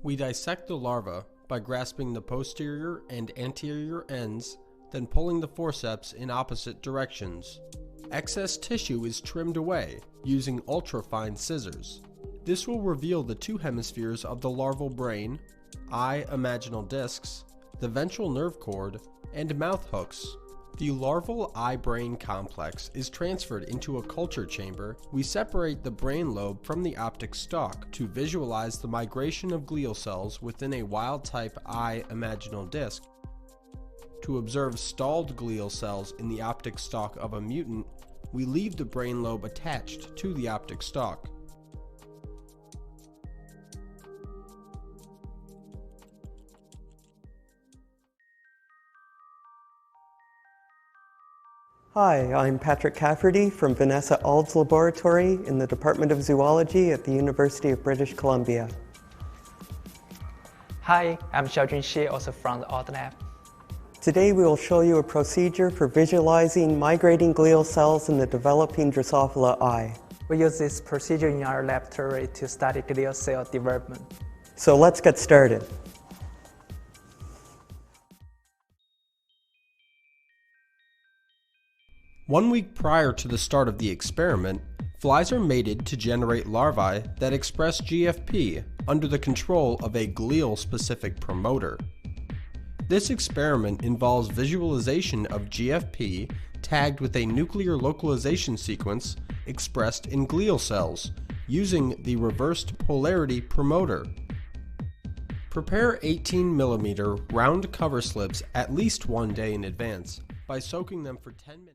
We dissect the larva by grasping the posterior and anterior ends, then pulling the forceps in opposite directions. Excess tissue is trimmed away using ultra-fine scissors. This will reveal the two hemispheres of the larval brain, eye imaginal discs, the ventral nerve cord, and mouth hooks. The larval eye-brain complex is transferred into a culture chamber. We separate the brain lobe from the optic stalk to visualize the migration of glial cells within a wild-type eye imaginal disc. To observe stalled glial cells in the optic stalk of a mutant, we leave the brain lobe attached to the optic stalk. Hi, I'm Patrick Cafferty from Vanessa Auld's laboratory in the Department of Zoology at the University of British Columbia. Hi, I'm Xiaojun also from the Auld lab. Today we will show you a procedure for visualizing migrating glial cells in the developing Drosophila eye. We use this procedure in our laboratory to study glial cell development. So let's get started. One week prior to the start of the experiment, flies are mated to generate larvae that express GFP under the control of a glial-specific promoter. This experiment involves visualization of GFP tagged with a nuclear localization sequence expressed in glial cells using the reversed polarity promoter. Prepare 18mm round cover slips at least 1 day in advance by soaking them for 10 minutes.